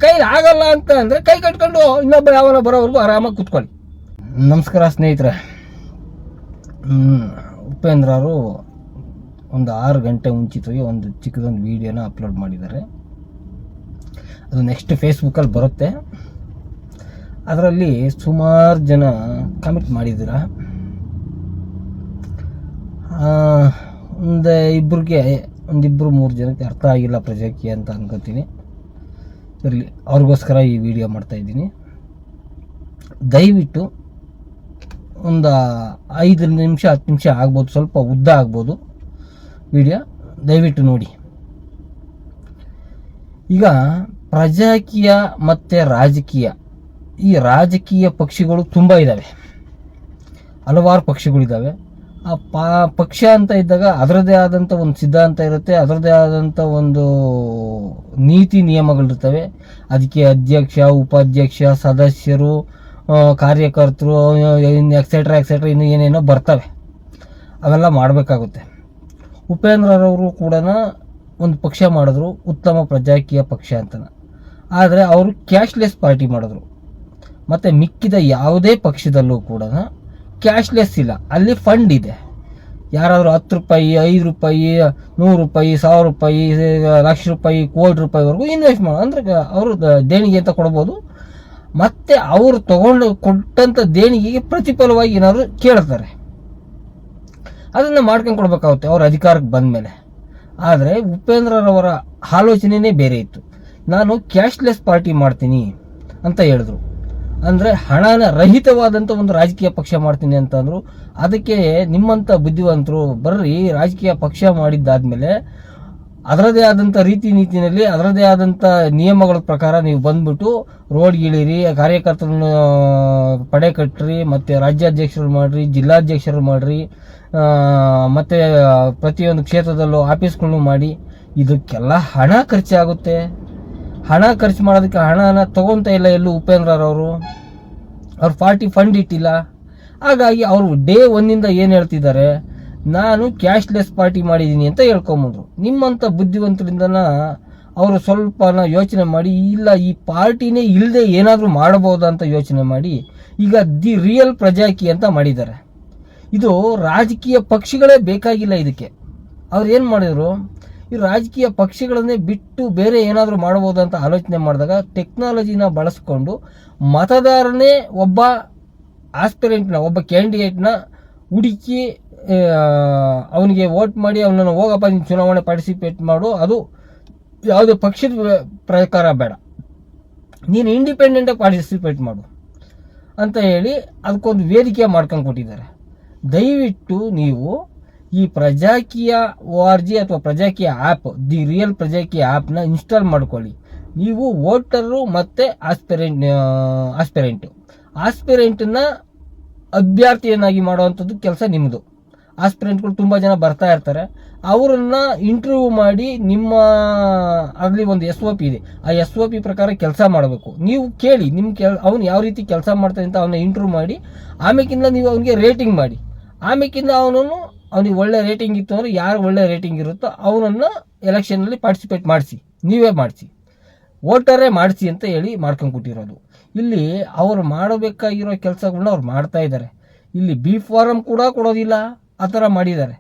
ಕೈಲಿ ಆಗಲ್ಲ ಅಂತ ಅಂದರೆ ಕೈ ಕಟ್ಕೊಂಡು ಇನ್ನೊಬ್ಬ ಯಾವನ ಬರೋವರೆಗೂ ಆರಾಮಾಗಿ ಕೂತ್ಕೊಳ್ಳಿ. ನಮಸ್ಕಾರ ಸ್ನೇಹಿತರೆ. ಉಪೇಂದ್ರ ಅವರು ಒಂದು 6 ಗಂಟೆ ಮುಂಚಿತವಾಗಿ ಒಂದು ಚಿಕ್ಕದೊಂದು ವಿಡಿಯೋನ ಅಪ್ಲೋಡ್ ಮಾಡಿದ್ದಾರೆ. ಅದು ನೆಕ್ಸ್ಟ್ ಫೇಸ್ಬುಕ್ಕಲ್ಲಿ ಬರುತ್ತೆ. ಅದರಲ್ಲಿ ಸುಮಾರು ಜನ ಕಾಮೆಂಟ್ ಮಾಡಿದ್ದೀರ. ಒಂದಿಬ್ಬರು 3 ಜನಕ್ಕೆ ಅರ್ಥ ಆಗಿಲ್ಲ ಪ್ರಜಾಕೀಯ ಅಂತ ಅನ್ಕೋತೀನಿ. ಇರಲಿ, ಅವ್ರಿಗೋಸ್ಕರ ಈ ವಿಡಿಯೋ ಮಾಡ್ತಾಯಿದ್ದೀನಿ. ದಯವಿಟ್ಟು ಒಂದು 5 ನಿಮಿಷ 10 ನಿಮಿಷ ಆಗ್ಬೋದು, ಸ್ವಲ್ಪ ಉದ್ದ ಆಗ್ಬೋದು ವಿಡಿಯೋ, ದಯವಿಟ್ಟು ನೋಡಿ. ಈಗ ಪ್ರಜಾಕೀಯ ಮತ್ತು ರಾಜಕೀಯ, ಈ ರಾಜಕೀಯ ಪಕ್ಷಗಳು ತುಂಬ ಇದ್ದಾವೆ, ಹಲವಾರು ಪಕ್ಷಗಳಿದ್ದಾವೆ. ಆ ಪಕ್ಷ ಅಂತ ಇದ್ದಾಗ ಅದರದ್ದೇ ಆದಂಥ ಒಂದು ಸಿದ್ಧಾಂತ ಇರುತ್ತೆ, ಅದರದ್ದೇ ಆದಂಥ ಒಂದು ನೀತಿ ನಿಯಮಗಳಿರ್ತವೆ. ಅದಕ್ಕೆ ಅಧ್ಯಕ್ಷ, ಉಪಾಧ್ಯಕ್ಷ, ಸದಸ್ಯರು, ಕಾರ್ಯಕರ್ತರು, ಎಕ್ಸೆಟ್ರಾ ಇನ್ನು ಏನೇನೋ ಬರ್ತವೆ. ಅವೆಲ್ಲ ಮಾಡಬೇಕಾಗುತ್ತೆ. ಉಪೇಂದ್ರರವರು ಕೂಡ ಒಂದು ಪಕ್ಷ ಮಾಡಿದ್ರು, ಉತ್ತಮ ಪ್ರಜಾಕೀಯ ಪಕ್ಷ ಅಂತ. ಆದರೆ ಅವರು ಕ್ಯಾಶ್ಲೆಸ್ ಪಾರ್ಟಿ ಮಾಡಿದ್ರು. ಮತ್ತು ಮಿಕ್ಕಿದ ಯಾವುದೇ ಪಕ್ಷದಲ್ಲೂ ಕೂಡ ಕ್ಯಾಶ್ಲೆಸ್ ಇಲ್ಲ, ಅಲ್ಲಿ ಫಂಡ್ ಇದೆ. ಯಾರಾದರೂ 10 ರೂಪಾಯಿ, 5 ರೂಪಾಯಿ, 100 ರೂಪಾಯಿ, 1000 ರೂಪಾಯಿ, ಲಕ್ಷ ರೂಪಾಯಿ, ಕೋಟಿ ರೂಪಾಯಿವರೆಗೂ ಇನ್ವೆಸ್ಟ್ ಮಾಡೋ ಅಂದರೆ ಅವರು ದೇಣಿಗೆ ಅಂತ ಕೊಡ್ಬೋದು. ಮತ್ತು ಅವರು ಕೊಟ್ಟಂಥ ದೇಣಿಗೆಗೆ ಪ್ರತಿಫಲವಾಗಿ ಏನಾದರೂ ಕೇಳ್ತಾರೆ, ಅದನ್ನು ಮಾಡ್ಕೊಂಡು ಕೊಡ್ಬೇಕಾಗುತ್ತೆ ಅವ್ರ ಅಧಿಕಾರಕ್ಕೆ ಬಂದ ಮೇಲೆ. ಆದರೆ ಉಪೇಂದ್ರರವರ ಆಲೋಚನೆಯೇ ಬೇರೆ ಇತ್ತು. ನಾನು ಕ್ಯಾಶ್ಲೆಸ್ ಪಾರ್ಟಿ ಮಾಡ್ತೀನಿ ಅಂತ ಹೇಳಿದ್ರು. ಅಂದರೆ ಹಣನ ರಹಿತವಾದಂಥ ಒಂದು ರಾಜಕೀಯ ಪಕ್ಷ ಮಾಡ್ತೀನಿ ಅಂತಂದರು. ಅದಕ್ಕೆ ನಿಮ್ಮಂಥ ಬುದ್ಧಿವಂತರು ಬರ್ರಿ, ರಾಜಕೀಯ ಪಕ್ಷ ಮಾಡಿದ್ದಾದಮೇಲೆ ಅದರದೇ ಆದಂಥ ರೀತಿ ನೀತಿನಲ್ಲಿ ಅದರದೇ ಆದಂಥ ನಿಯಮಗಳ ಪ್ರಕಾರ ನೀವು ಬಂದ್ಬಿಟ್ಟು ರೋಡ್ಗಿಳಿರಿ, ಕಾರ್ಯಕರ್ತರನ್ನು ಪಡೆ ಕಟ್ಟಿರಿ, ಮತ್ತು ರಾಜ್ಯಾಧ್ಯಕ್ಷರು ಮಾಡಿರಿ, ಜಿಲ್ಲಾಧ್ಯಕ್ಷರು ಮಾಡಿರಿ, ಮತ್ತು ಪ್ರತಿಯೊಂದು ಕ್ಷೇತ್ರದಲ್ಲೂ ಆಫೀಸ್ಗಳನ್ನು ಮಾಡಿ. ಇದಕ್ಕೆಲ್ಲ ಹಣ ಖರ್ಚಾಗುತ್ತೆ. ಹಣ ಖರ್ಚು ಮಾಡೋದಕ್ಕೆ ಹಣನ ತೊಗೊತಾ ಇಲ್ಲ ಎಲ್ಲೂ ಉಪೇಂದ್ರರವರು. ಅವ್ರ ಪಾರ್ಟಿ ಫಂಡ್ ಇಟ್ಟಿಲ್ಲ. ಹಾಗಾಗಿ ಅವರು ಡೇ 1 ಏನು ಹೇಳ್ತಿದ್ದಾರೆ, ನಾನು ಕ್ಯಾಶ್ಲೆಸ್ ಪಾರ್ಟಿ ಮಾಡಿದ್ದೀನಿ ಅಂತ ಹೇಳ್ಕೊಂಬಂದ್ರು. ನಿಮ್ಮಂಥ ಬುದ್ಧಿವಂತರಿಂದನ ಅವರು ಸ್ವಲ್ಪನ ಯೋಚನೆ ಮಾಡಿ, ಇಲ್ಲ ಈ ಪಾರ್ಟಿನೇ ಇಲ್ಲದೆ ಏನಾದರೂ ಮಾಡಬಹುದಾ ಅಂತ ಯೋಚನೆ ಮಾಡಿ ಈಗ ದಿ ರಿಯಲ್ ಪ್ರಜಾಕೀಯ ಅಂತ ಮಾಡಿದ್ದಾರೆ. ಇದು ರಾಜಕೀಯ ಪಕ್ಷಗಳೇ ಬೇಕಾಗಿಲ್ಲ ಇದಕ್ಕೆ. ಅವ್ರು ಏನು ಮಾಡಿದರು, ಈ ರಾಜಕೀಯ ಪಕ್ಷಗಳನ್ನೇ ಬಿಟ್ಟು ಬೇರೆ ಏನಾದರೂ ಮಾಡ್ಬೋದು ಅಂತ ಆಲೋಚನೆ ಮಾಡಿದಾಗ ಟೆಕ್ನಾಲಜಿನ ಬಳಸ್ಕೊಂಡು ಮತದಾರನೇ ಒಬ್ಬ ಆಸ್ಪಿರೆಂಟ್ನ, ಒಬ್ಬ ಕ್ಯಾಂಡಿಡೇಟ್ನ ಹುಡುಕಿ ಅವನಿಗೆ ವೋಟ್ ಮಾಡಿ ಅವನನ್ನು ಹೋಗಪ್ಪ ನೀನು ಚುನಾವಣೆ ಪಾರ್ಟಿಸಿಪೇಟ್ ಮಾಡು, ಅದು ಯಾವುದೇ ಪಕ್ಷದ ಪ್ರಕಾರ ಬೇಡ, ನೀನು ಇಂಡಿಪೆಂಡೆಂಟಾಗಿ ಪಾರ್ಟಿಸಿಪೇಟ್ ಮಾಡು ಅಂತ ಹೇಳಿ ಅದಕ್ಕೊಂದು ವೇದಿಕೆ ಮಾಡ್ಕೊಂಡು ಕೊಟ್ಟಿದ್ದಾರೆ. ದಯವಿಟ್ಟು ನೀವು ಈ ಪ್ರಜಾಕೀಯ ORG ಅಥವಾ Prajaakeeya app, the real Prajaakeeya ಆ್ಯಪ್ನ ಇನ್ಸ್ಟಾಲ್ ಮಾಡ್ಕೊಳ್ಳಿ. ನೀವು ವೋಟರು ಮತ್ತು ಆಸ್ಪಿರೆಂಟನ್ನ ಅಭ್ಯರ್ಥಿಯನ್ನಾಗಿ ಮಾಡುವಂಥದ್ದು ಕೆಲಸ ನಿಮ್ಮದು. ಆಸ್ಪಿರೆಂಟ್ಗಳು ತುಂಬ ಜನ ಬರ್ತಾ ಇರ್ತಾರೆ, ಅವರನ್ನು ಇಂಟರ್ವ್ಯೂ ಮಾಡಿ ನಿಮ್ಮ ಅಲ್ಲಿ ಒಂದು SOP ಇದೆ, ಆ SOP ಪ್ರಕಾರ ಕೆಲಸ ಮಾಡಬೇಕು. ನೀವು ಕೇಳಿ ಅವನು ಯಾವ ರೀತಿ ಕೆಲಸ ಮಾಡ್ತಾನೆ ಅಂತ ಅವನ್ನ ಇಂಟರ್ವ್ಯೂ ಮಾಡಿ, ಆಮೇಕಿಂದ ನೀವು ಅವನಿಗೆ ರೇಟಿಂಗ್ ಮಾಡಿ. ಆಮೇಕಿಂದ ಅವನಿಗೆ ಒಳ್ಳೆ ರೇಟಿಂಗ್ ಇತ್ತು ಅಂದರೆ, ಯಾರು ಒಳ್ಳೆ ರೇಟಿಂಗ್ ಇರುತ್ತೋ ಅವನನ್ನು ಎಲೆಕ್ಷನಲ್ಲಿ ಪಾರ್ಟಿಸಿಪೇಟ್ ಮಾಡಿಸಿ, ನೀವೇ ಮಾಡಿಸಿ, ವೋಟರೇ ಮಾಡಿಸಿ ಅಂತ ಹೇಳಿ ಮಾಡ್ಕೊಂಡು ಕೊಟ್ಟಿರೋದು. ಇಲ್ಲಿ ಅವರು ಮಾಡಬೇಕಾಗಿರೋ ಕೆಲಸಗಳನ್ನ ಅವ್ರು ಮಾಡ್ತಾ ಇದ್ದಾರೆ. ಇಲ್ಲಿ B ಫಾರಮ್ ಕೂಡ ಕೊಡೋದಿಲ್ಲ, ಆ ಥರ ಮಾಡಿದ್ದಾರೆ.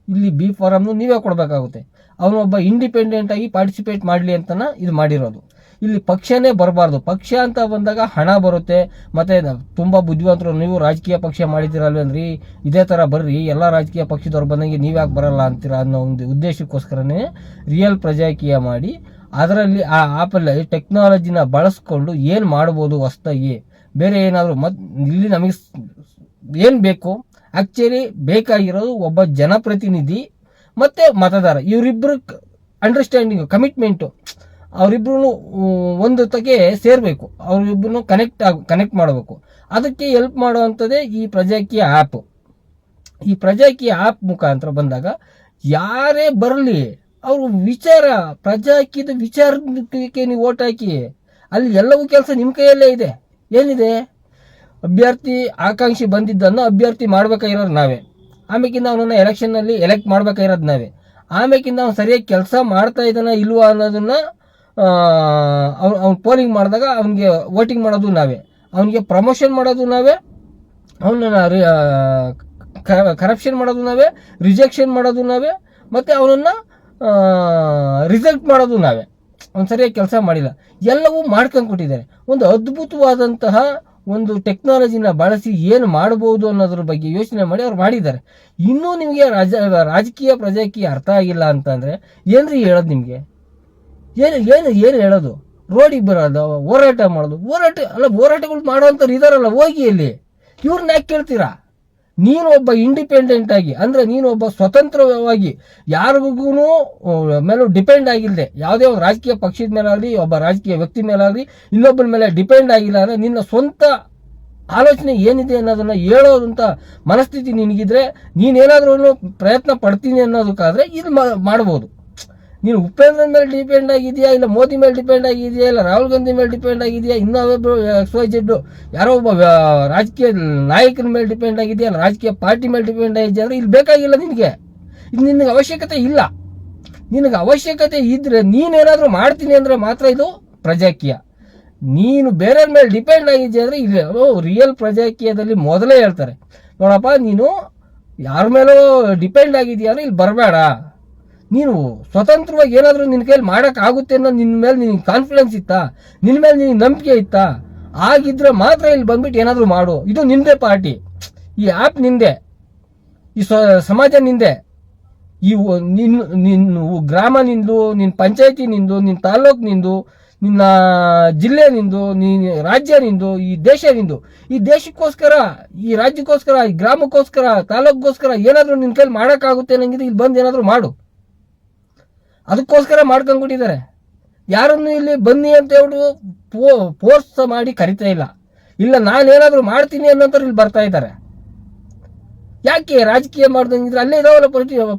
ಇಲ್ಲಿ B ಫಾರಮ್ನು ನೀವೇ ಕೊಡಬೇಕಾಗುತ್ತೆ. ಅವನೊಬ್ಬ ಇಂಡಿಪೆಂಡೆಂಟಾಗಿ ಪಾರ್ಟಿಸಿಪೇಟ್ ಮಾಡಲಿ ಅಂತನ ಇದು ಮಾಡಿರೋದು. ಇಲ್ಲಿ ಪಕ್ಷನೇ ಬರಬಾರ್ದು. ಪಕ್ಷ ಅಂತ ಬಂದಾಗ ಹಣ ಬರುತ್ತೆ. ಮತ್ತು ತುಂಬ ಬುದ್ಧಿವಂತರು, ನೀವು ರಾಜಕೀಯ ಪಕ್ಷ ಮಾಡಿದ್ದೀರಲ್ವೇನ್ರಿ, ಇದೇ ಥರ ಬರ್ರಿ, ಎಲ್ಲ ರಾಜಕೀಯ ಪಕ್ಷದವ್ರು ಬಂದಂಗೆ ನೀವು ಯಾಕೆ ಬರಲ್ಲ ಅಂತೀರ ಅನ್ನೋ ಒಂದು ಉದ್ದೇಶಕ್ಕೋಸ್ಕರನೇ ರಿಯಲ್ ಪ್ರಜಾಕೀಯ ಮಾಡಿ ಅದರಲ್ಲಿ ಆ ಆ್ಯಪಲ್ಲಿ ಟೆಕ್ನಾಲಜಿನ ಬಳಸ್ಕೊಂಡು ಏನು ಮಾಡ್ಬೋದು ಹೊಸ್ದಾಗಿ, ಬೇರೆ ಏನಾದರೂ ಇಲ್ಲಿ ನಮಗೆ ಏನು ಬೇಕು, ಆ್ಯಕ್ಚುಲಿ ಬೇಕಾಗಿರೋದು ಒಬ್ಬ ಜನಪ್ರತಿನಿಧಿ ಮತ್ತು ಮತದಾರ, ಇವರಿಬ್ಬರು ಅಂಡರ್ಸ್ಟ್ಯಾಂಡಿಂಗು, ಕಮಿಟ್ಮೆಂಟು, ಅವರಿಬ್ಬರು ಒಂದು ತಗೆ ಸೇರಬೇಕು, ಅವರಿಬ್ಬರನ್ನು ಕನೆಕ್ಟ್ ಮಾಡಬೇಕು. ಅದಕ್ಕೆ ಹೆಲ್ಪ್ ಮಾಡುವಂಥದ್ದೇ ಈ ಪ್ರಜಾಕೀಯ ಆ್ಯಪ್. ಈ ಪ್ರಜಾಕೀಯ ಆ್ಯಪ್ ಮುಖಾಂತರ ಬಂದಾಗ ಯಾರೇ ಬರಲಿ, ಅವರು ಪ್ರಜಾಕೀಯದ ವಿಚಾರಕ್ಕೆ ನೀವು ಓಟ್ ಹಾಕಿ, ಅಲ್ಲಿ ಎಲ್ಲವೂ ಕೆಲಸ ನಿಮ್ಮ ಕೈಯಲ್ಲೇ ಇದೆ. ಏನಿದೆ, ಅಭ್ಯರ್ಥಿ ಆಕಾಂಕ್ಷಿ ಬಂದಿದ್ದನ್ನು ಅಭ್ಯರ್ಥಿ ಮಾಡ್ಬೇಕಾಗಿರೋರು ನಾವೇ, ಆಮೇಕಿಂದ ಅವನನ್ನು ಎಲೆಕ್ಷನ್ನಲ್ಲಿ ಎಲೆಕ್ಟ್ ಮಾಡ್ಬೇಕಾಗಿರೋದು ನಾವೇ, ಆಮೇಕಿಂದ ಅವ್ನು ಸರಿಯಾಗಿ ಕೆಲಸ ಮಾಡ್ತಾ ಇದ್ದಾನ ಇಲ್ವಾ ಅನ್ನೋದನ್ನು ಅವ್ನು ಪೋಲಿಂಗ್ ಮಾಡಿದಾಗ ಅವನಿಗೆ ವೋಟಿಂಗ್ ಮಾಡೋದು ನಾವೇ, ಅವನಿಗೆ ಪ್ರಮೋಷನ್ ಮಾಡೋದು ನಾವೇ, ಅವನನ್ನು ಕರಪ್ಷನ್ ಮಾಡೋದು ನಾವೇ, ರಿಜೆಕ್ಷನ್ ಮಾಡೋದು ನಾವೇ, ಮತ್ತು ಅವನನ್ನು ರಿಸಲ್ಟ್ ಮಾಡೋದು ನಾವೇ. ಅವ್ನು ಸರಿಯಾಗಿ ಕೆಲಸ ಮಾಡಿಲ್ಲ, ಎಲ್ಲವೂ ಮಾಡ್ಕೊಂಡು ಕೊಟ್ಟಿದ್ದಾರೆ. ಒಂದು ಅದ್ಭುತವಾದಂತಹ ಒಂದು ಟೆಕ್ನಾಲಜಿನ ಬಳಸಿ ಏನು ಮಾಡ್ಬೋದು ಅನ್ನೋದ್ರ ಬಗ್ಗೆ ಯೋಚನೆ ಮಾಡಿ ಅವ್ರು ಮಾಡಿದ್ದಾರೆ. ಇನ್ನೂ ನಿಮಗೆ ರಾಜಕೀಯ ಪ್ರಜಾಕೀಯ ಅರ್ಥ ಆಗಿಲ್ಲ ಅಂತಂದರೆ ಏನ್ರಿ ಹೇಳೋದು ನಿಮಗೆ? ಏನು ಹೇಳೋದು? ರೋಡಿಗೆ ಬರೋದು, ಹೋರಾಟ ಮಾಡೋದು, ಹೋರಾಟಗಳು ಮಾಡೋವಂಥವ್ರು ಇದಾರಲ್ಲ, ಹೋಗಿ ಅಲ್ಲಿ ಇವ್ರನ್ನ ಯಾಕೆ ಕೇಳ್ತೀರಾ? ನೀನು ಒಬ್ಬ ಇಂಡಿಪೆಂಡೆಂಟ್ ಆಗಿ, ಅಂದರೆ ನೀನು ಒಬ್ಬ ಸ್ವತಂತ್ರವಾಗಿ ಯಾರಿಗೂ ಮೇಲೂ ಡಿಪೆಂಡ್ ಆಗಿಲ್ಲದೆ, ಯಾವುದೇ ಒಂದು ರಾಜಕೀಯ ಪಕ್ಷದ ಮೇಲಾಗಲಿ, ಒಬ್ಬ ರಾಜಕೀಯ ವ್ಯಕ್ತಿ ಮೇಲಾಗಲಿ, ಇನ್ನೊಬ್ಬರ ಮೇಲೆ ಡಿಪೆಂಡ್ ಆಗಿಲ್ಲ ಅಂದರೆ ನಿನ್ನ ಸ್ವಂತ ಆಲೋಚನೆ ಏನಿದೆ ಅನ್ನೋದನ್ನು ಹೇಳೋದಂಥ ಮನಸ್ಥಿತಿ ನಿನಗಿದ್ರೆ, ನೀನೇನಾದ್ರೂ ಪ್ರಯತ್ನ ಪಡ್ತೀನಿ ಅನ್ನೋದಕ್ಕಾದರೆ ಇದು ಮಾಡ್ಬೋದು. ನೀನು ಉಪೇಂದ್ರನ ಮೇಲೆ ಡಿಪೆಂಡ್ ಆಗಿದೆಯಾ, ಇಲ್ಲ ಮೋದಿ ಮೇಲೆ ಡಿಪೆಂಡ್ ಆಗಿದೆಯಾ, ಇಲ್ಲ ರಾಹುಲ್ ಗಾಂಧಿ ಮೇಲೆ ಡಿಪೆಂಡ್ ಆಗಿದೆಯಾ, ಇನ್ನೊಬ್ಬರು XYZ ಯಾರೋ ಒಬ್ಬ ರಾಜಕೀಯ ನಾಯಕನ ಮೇಲೆ ಡಿಪೆಂಡ್ ಆಗಿದೆಯಾ, ಇಲ್ಲ ರಾಜಕೀಯ ಪಾರ್ಟಿ ಮೇಲೆ ಡಿಪೆಂಡ್ ಆಗಿದೆಯಾ ಅಂದರೆ ಇಲ್ಲಿ ಬೇಕಾಗಿಲ್ಲ ನಿನಗೆ. ಇದು ನಿನಗೆ ಅವಶ್ಯಕತೆ ಇಲ್ಲ. ನಿನಗೆ ಅವಶ್ಯಕತೆ ಇದ್ದರೆ ನೀನೇನಾದರೂ ಮಾಡ್ತೀನಿ ಅಂದರೆ ಮಾತ್ರ ಇದು ಪ್ರಜಾಕೀಯ. ನೀನು ಬೇರೆಯವ್ರ ಮೇಲೆ ಡಿಪೆಂಡ್ ಆಗಿದೆಯಾ ಅಂದರೆ ಇಲ್ಲಿ ರಿಯಲ್ ಪ್ರಜಾಕೀಯದಲ್ಲಿ ಮೊದಲೇ ಹೇಳ್ತಾರೆ, ನೋಡಪ್ಪ ನೀನು ಯಾರ ಮೇಲೂ ಡಿಪೆಂಡ್ ಆಗಿದೆಯಾ ಅಂದರೆ ಇಲ್ಲಿ ಬರಬೇಡ. ನೀನು ಸ್ವತಂತ್ರವಾಗಿ ಏನಾದರೂ ನಿನ್ನ ಕೈಯಲ್ಲಿ ಮಾಡೋಕ್ಕಾಗುತ್ತೆ ಅನ್ನೋ ನಿನ್ನ ಮೇಲೆ ನಿನಗೆ ಕಾನ್ಫಿಡೆನ್ಸ್ ಇತ್ತಾ, ನಿನ್ನ ಮೇಲೆ ನಿನಗೆ ನಂಬಿಕೆ ಇತ್ತಾ, ಆಗಿದ್ರೆ ಮಾತ್ರ ಇಲ್ಲಿ ಬಂದ್ಬಿಟ್ಟು ಏನಾದರೂ ಮಾಡು. ಇದು ನಿಂದೆ ಪಾರ್ಟಿ, ಈ ಆ್ಯಪ್ ನಿಂದೆ, ಈ ಸಮಾಜ ನಿಂದೆ, ಈ ನಿನ್ನ ಗ್ರಾಮ ನಿಂದು, ನಿನ್ನ ಪಂಚಾಯತಿ ನಿಂದು, ನಿನ್ನ ತಾಲ್ಲೂಕು ನಿಂದು, ನಿನ್ನ ಜಿಲ್ಲೆ ನಿಂದು, ನೀನು ರಾಜ್ಯ ನಿಂದು, ಈ ದೇಶ ನಿಂದು. ಈ ದೇಶಕ್ಕೋಸ್ಕರ, ಈ ರಾಜ್ಯಕ್ಕೋಸ್ಕರ, ಈ ಗ್ರಾಮಕ್ಕೋಸ್ಕರ, ತಾಲ್ಲೂಕ್ಗೋಸ್ಕರ ಏನಾದರೂ ನಿನ್ನ ಕೈಯಲ್ಲಿ ಮಾಡೋಕ್ಕಾಗುತ್ತೆ ಅನ್ನಂಗಿದೆ ಇಲ್ಲಿ ಬಂದು ಏನಾದರೂ ಮಾಡು. ಅದಕ್ಕೋಸ್ಕರ ಮಾಡ್ಕೊಂಡ್ಬಿಟ್ಟಿದ್ದಾರೆ. ಯಾರನ್ನು ಇಲ್ಲಿ ಬನ್ನಿ ಅಂತ ಹೇಳ್ಬಿಟ್ಟು ಫೋರ್ಸ್ ಮಾಡಿ ಕರಿತಾ ಇಲ್ಲ. ಇಲ್ಲ ನಾನೇನಾದರೂ ಮಾಡ್ತೀನಿ ಅನ್ನೋಂಥವ್ರು ಇಲ್ಲಿ ಬರ್ತಾ ಇದ್ದಾರೆ. ಯಾಕೆ ರಾಜಕೀಯ ಮಾಡ್ದಂಗಿದ್ರೆ ಅಲ್ಲೇ ಇದಾವಲ್ಲ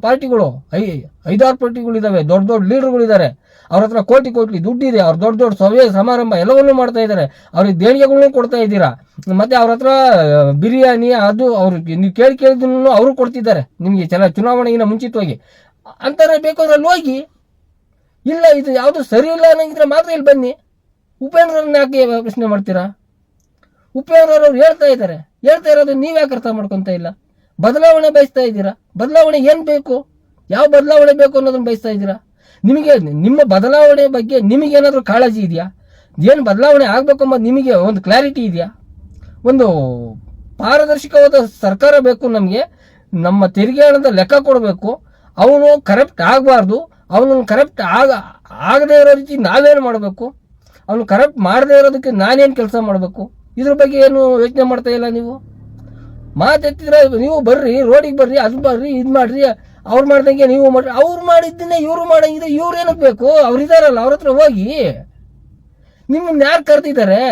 ಪಾರ್ಟಿಗಳು, 5-6 ಪಾರ್ಟಿಗಳು ಇದಾವೆ, ದೊಡ್ಡ ದೊಡ್ಡ ಲೀಡರ್ಗಳಿದ್ದಾರೆ, ಅವ್ರ ಹತ್ರ ಕೋಟಿ ದುಡ್ಡಿದೆ, ಅವ್ರು ದೊಡ್ಡ ದೊಡ್ಡ ಸಭೆ ಸಮಾರಂಭ ಎಲ್ಲವನ್ನೂ ಮಾಡ್ತಾ ಇದ್ದಾರೆ, ಅವ್ರಿಗೆ ದೇಣಿಗೆಗಳನ್ನೂ ಕೊಡ್ತಾ ಇದ್ದೀರಾ, ಮತ್ತೆ ಅವ್ರ ಹತ್ರ ಬಿರಿಯಾನಿ ಅದು ಅವ್ರಿಗೆ ನೀವು ಕೇಳಿದ್ದನ್ನು ಅವರು ಕೊಡ್ತಿದ್ದಾರೆ ನಿಮಗೆ ಚುನಾವಣೆಗಿನ ಮುಂಚಿತವಾಗಿ ಅಂತಾರೆ. ಬೇಕು ಅಂದ್ರೆ ಅಲ್ಲಿ ಹೋಗಿ. ಇಲ್ಲ ಇದು ಯಾವುದು ಸರಿ ಇಲ್ಲ ಅನ್ನಂಗಿದ್ರೆ ಮಾತ್ರ ಇಲ್ಲಿ ಬನ್ನಿ. ಉಪೇಂದ್ರನ್ನ ಯಾಕೆ ಪ್ರಶ್ನೆ ಮಾಡ್ತೀರಾ? ಉಪೇಂದ್ರವ್ರು ಹೇಳ್ತಾ ಇರೋದು ನೀವು ಯಾಕೆ ಅರ್ಥ ಮಾಡ್ಕೊತಾ ಇಲ್ಲ? ಬದಲಾವಣೆ ಬಯಸ್ತಾ ಇದ್ದೀರಾ. ಬದಲಾವಣೆ ಏನು ಬೇಕು, ಯಾವ ಬದಲಾವಣೆ ಬೇಕು ಅನ್ನೋದನ್ನ ಬಯಸ್ತಾ ಇದ್ದೀರಾ. ನಿಮಗೆ ನಿಮ್ಮ ಬದಲಾವಣೆ ಬಗ್ಗೆ ನಿಮಗೇನಾದರೂ ಕಾಳಜಿ ಇದೆಯಾ? ಏನು ಬದಲಾವಣೆ ಆಗಬೇಕು ಎಂಬುದು ನಿಮಗೆ ಒಂದು ಕ್ಲಾರಿಟಿ ಇದೆಯಾ? ಒಂದು ಪಾರದರ್ಶಕವಾದ ಸರ್ಕಾರ ಬೇಕು ನಮಗೆ. ನಮ್ಮ ತೆರಿಗೆ ಹಣದ ಲೆಕ್ಕ ಕೊಡಬೇಕು. ಅವನು ಕರಪ್ಟ್ ಆಗಬಾರ್ದು. ಅವನನ್ನು ಕರಪ್ಟ್ ಆಗದೇ ಇರೋ ರೀತಿ ನಾವೇನು ಮಾಡಬೇಕು, ಅವನು ಕರಪ್ಟ್ ಮಾಡದೇ ಇರೋದಕ್ಕೆ ನಾನೇನು ಕೆಲಸ ಮಾಡಬೇಕು, ಇದ್ರ ಬಗ್ಗೆ ಏನು ಯೋಚನೆ ಮಾಡ್ತಾ ಇಲ್ಲ ನೀವು. ಮಾತೆತ್ತಿದ್ರೆ ನೀವು ಬರ್ರಿ, ರೋಡಿಗೆ ಬರ್ರಿ, ಅದು ಬರ್ರಿ, ಇದು ಮಾಡ್ರಿ, ಅವ್ರು ಮಾಡ್ದಂಗೆ ನೀವು ಮಾಡ್ರಿ. ಅವ್ರು ಮಾಡಿದ್ದನ್ನೇ ಇವರು ಮಾಡಂಗಿದ್ರೆ ಇವ್ರು ಏನಕ್ಕೆ ಬೇಕು? ಅವ್ರು ಇದಾರಲ್ಲ, ಅವ್ರ ಹತ್ರ ಹೋಗಿ. ನಿಮ್ಮನ್ನ ಯಾರು ಕರೆದಿದ್ದಾರೆ?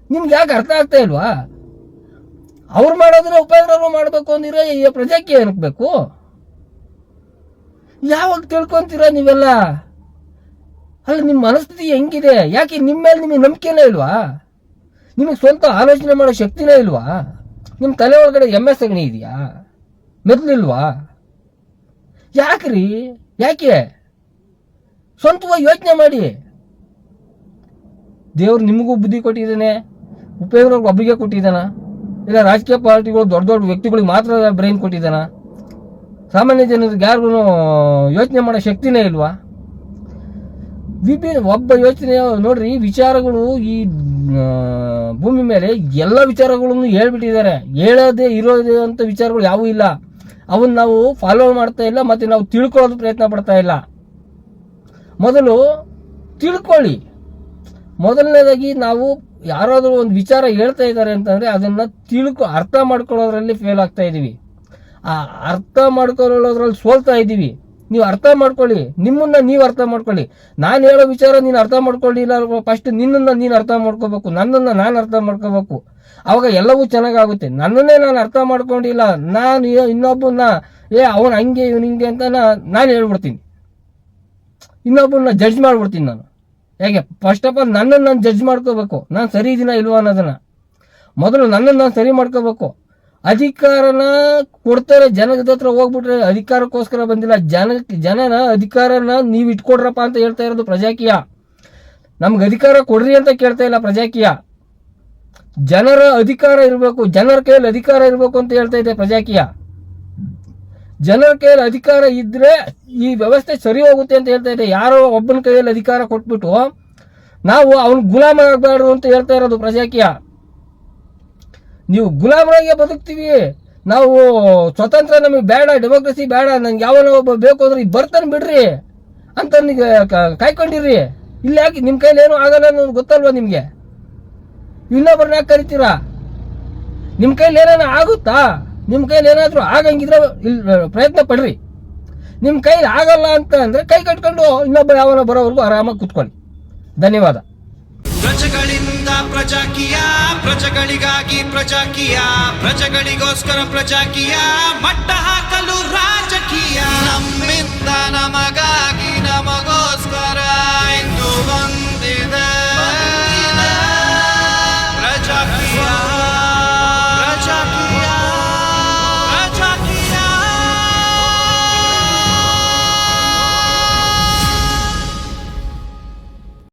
ನಿಮ್ಗೆ ಯಾಕೆ ಅರ್ಥ ಆಗ್ತಾ ಇಲ್ವಾ? ಅವ್ರು ಮಾಡೋದನ್ನ ಉಪೇಂದ್ರವ್ರು ಮಾಡಬೇಕು ಅಂದಿದ್ರೆ ಈ ಪ್ರಜಾಕೀಯ ಏನಕ್ಕೆ ಬೇಕು? ಯಾವಾಗ ತಿಳ್ಕೊಂತೀರ ನೀವೆಲ್ಲ? ಅಲ್ಲ, ನಿಮ್ಮ ಮನಸ್ಥಿತಿ ಹೆಂಗಿದೆ? ಯಾಕೆ ನಿಮ್ಮ ಮೇಲೆ ನಿಮಗೆ ನಂಬಿಕೆನೇ ಇಲ್ವಾ? ನಿಮಗೆ ಸ್ವಂತ ಆಲೋಚನೆ ಮಾಡೋ ಶಕ್ತಿನೇ ಇಲ್ವಾ? ನಿಮ್ಮ ತಲೆ ಒಳಗಡೆ MS ಅಗ್ನಿ ಇದೆಯಾ? ಮೆದ್ಲಿಲ್ವಾ? ಯಾಕ್ರಿ? ಯಾಕೆ? ಸ್ವಂತವಾಗಿ ಯೋಚನೆ ಮಾಡಿ. ದೇವ್ರು ನಿಮಗೂ ಬುದ್ಧಿ ಕೊಟ್ಟಿದ್ದಾನೆ, ಉಪೇಂದ್ರವ್ರಿಗೆ ಒಬ್ಬರಿಗೆ ಕೊಟ್ಟಿದ್ದಾನ? ಇಲ್ಲ ರಾಜಕೀಯ ಪಾರ್ಟಿಗಳು ದೊಡ್ಡ ದೊಡ್ಡ ವ್ಯಕ್ತಿಗಳಿಗೆ ಮಾತ್ರ ಬ್ರೈನ್ ಕೊಟ್ಟಿದ್ದಾನ? ಸಾಮಾನ್ಯ ಜನರಿಗೆ ಯಾರಿಗೂ ಯೋಚನೆ ಮಾಡೋ ಶಕ್ತಿನೇ ಇಲ್ವಾ? ಒಬ್ಬ ಯೋಚನೆ ನೋಡ್ರಿ. ಈ ವಿಚಾರಗಳು ಈ ಭೂಮಿ ಮೇಲೆ ಎಲ್ಲ ವಿಚಾರಗಳನ್ನು ಹೇಳ್ಬಿಟ್ಟಿದ್ದಾರೆ. ಹೇಳೋದೇ ಇರೋದೇ ಅಂತ ವಿಚಾರಗಳು ಯಾವೂ ಇಲ್ಲ. ಅವನ್ನ ನಾವು ಫಾಲೋ ಮಾಡ್ತಾ ಇಲ್ಲ, ಮತ್ತೆ ನಾವು ತಿಳ್ಕೊಳ್ಳೋದು ಪ್ರಯತ್ನ ಪಡ್ತಾ ಇಲ್ಲ. ಮೊದಲು ತಿಳ್ಕೊಳ್ಳಿ. ಮೊದಲನೇದಾಗಿ ನಾವು ಯಾರಾದರೂ ಒಂದು ವಿಚಾರ ಹೇಳ್ತಾ ಇದ್ದಾರೆ ಅಂತಂದರೆ ಅದನ್ನು ಅರ್ಥ ಮಾಡ್ಕೊಳ್ಳೋದ್ರಲ್ಲಿ ಫೇಲ್ ಆಗ್ತಾ ಇದ್ದೀವಿ. ಆ ಅರ್ಥ ಮಾಡ್ಕೊಳ್ಳೋದ್ರಲ್ಲಿ ಸೋಲ್ತಾ ಇದ್ದೀವಿ. ನೀವು ಅರ್ಥ ಮಾಡ್ಕೊಳ್ಳಿ, ನಿಮ್ಮನ್ನ ನೀವು ಅರ್ಥ ಮಾಡ್ಕೊಳ್ಳಿ. ನಾನು ಹೇಳೋ ವಿಚಾರ ನೀನು ಅರ್ಥ ಮಾಡ್ಕೊಳ್ಳಿಲ್ಲ, ಫಸ್ಟ್ ನಿನ್ನನ್ನು ನೀನು ಅರ್ಥ ಮಾಡ್ಕೋಬೇಕು, ನನ್ನನ್ನು ನಾನು ಅರ್ಥ ಮಾಡ್ಕೋಬೇಕು. ಅವಾಗ ಎಲ್ಲವೂ ಚೆನ್ನಾಗಾಗುತ್ತೆ. ನನ್ನನ್ನೇ ನಾನು ಅರ್ಥ ಮಾಡ್ಕೊಂಡಿಲ್ಲ, ನಾನು ಇನ್ನೊಬ್ಬನ ಅವನು ಹಂಗೆ ಇವನು ಹಿಂಗೆ ಅಂತ ನಾನು ಹೇಳ್ಬಿಡ್ತೀನಿ, ಇನ್ನೊಬ್ಬನ ಜಡ್ಜ್ ಮಾಡ್ಬಿಡ್ತೀನಿ ನಾನು. ಹೇಗೆ? ಫಸ್ಟ್ ಆಫ್ ಆಲ್ ನನ್ನನ್ನು ನಾನು ಜಡ್ಜ್ ಮಾಡ್ಕೋಬೇಕು, ನಾನು ಸರಿ ಇದೀನ ಇಲ್ವಾ ಅನ್ನೋದನ್ನು. ಮೊದಲು ನನ್ನನ್ನು ನಾನು ಸರಿ ಮಾಡ್ಕೋಬೇಕು. ಅಧಿಕಾರನ ಕೊಡ್ತಾರೆ, ಜನದ ಹತ್ರ ಹೋಗ್ಬಿಟ್ರೆ ಅಧಿಕಾರಕ್ಕೋಸ್ಕರ ಬಂದಿಲ್ಲ, ಜನನ ಅಧಿಕಾರನ ನೀವು ಇಟ್ಕೊಡ್ರಪ್ಪ ಅಂತ ಹೇಳ್ತಾ ಇರೋದು ಪ್ರಜಾಕೀಯ. ನಮ್ಗೆ ಅಧಿಕಾರ ಕೊಡ್ರಿ ಅಂತ ಕೇಳ್ತಾ ಇಲ್ಲ ಪ್ರಜಾಕೀಯ. ಜನರ ಅಧಿಕಾರ ಇರಬೇಕು, ಜನರ ಕೈಯಲ್ಲಿ ಅಧಿಕಾರ ಇರಬೇಕು ಅಂತ ಹೇಳ್ತಾ ಇದೆ ಪ್ರಜಾಕೀಯ. ಜನರ ಕೈಯಲ್ಲಿ ಅಧಿಕಾರ ಇದ್ರೆ ಈ ವ್ಯವಸ್ಥೆ ಸರಿ ಹೋಗುತ್ತೆ ಅಂತ ಹೇಳ್ತಾ ಇದೆ. ಯಾರೋ ಒಬ್ಬನ ಕೈಯಲ್ಲಿ ಅಧಿಕಾರ ಕೊಟ್ಬಿಟ್ಟು ನಾವು ಅವನ ಗುಲಾಮ ಆಗಬಾರ್ದು ಅಂತ ಹೇಳ್ತಾ ಇರೋದು ಪ್ರಜಾಕೀಯ. ನೀವು ಗುಲಾಮರಾಗೆ ಬದುಕ್ತೀವಿ, ನಾವು ಸ್ವತಂತ್ರ ನಮಗೆ ಬೇಡ, ಡೆಮೋಕ್ರಸಿ ಬೇಡ, ನಂಗೆ ಯಾವನೋ ಒಬ್ಬ ಬೇಕು ಅಂದ್ರೆ ಬರ್ತಾನೆ ಬಿಡ್ರಿ ಅಂತ ಕಾಯ್ಕೊಂಡಿರ್ರಿ. ಇಲ್ಲಿ ಯಾಕೆ ನಿಮ್ಮ ಕೈಲಿ ಏನೂ ಆಗಲ್ಲ ಅನ್ನೋದು ಗೊತ್ತಲ್ವಾ ನಿಮಗೆ? ಇನ್ನೊಬ್ಬರನ್ನ ಯಾಕೆ ಕರಿತೀರಾ? ನಿಮ್ಮ ಕೈಲಿ ಏನಾನ ಆಗುತ್ತಾ? ನಿಮ್ಮ ಕೈಲಿ ಏನಾದರೂ ಆಗಂಗಿದ್ರೆ ಇಲ್ಲಿ ಪ್ರಯತ್ನ ಪಡ್ರಿ. ನಿಮ್ಮ ಕೈಲಿ ಆಗಲ್ಲ ಅಂತ ಅಂದ್ರೆ ಕೈ ಕಟ್ಕೊಂಡು ಇನ್ನೊಬ್ಬ ಯಾವನ ಬರೋವರೆಗೂ ಆರಾಮಾಗಿ ಕೂತ್ಕೊಳ್ಳಿ. ಧನ್ಯವಾದ. ಪ್ರಜೆಗಳಿಂದ ಪ್ರಜಾಕೀಯ, ಪ್ರಜೆಗಳಿಗಾಗಿ ಪ್ರಜಾಕೀಯ, ಪ್ರಜೆಗಳಿಗೋಸ್ಕರ ಪ್ರಜಾಕೀಯ, ಮಟ್ಟ ಹಾಕಲು ರಾಜಕೀಯ. ನಮ್ಮಿಂದ ನಮಗಾಗಿ ನಮಗೋ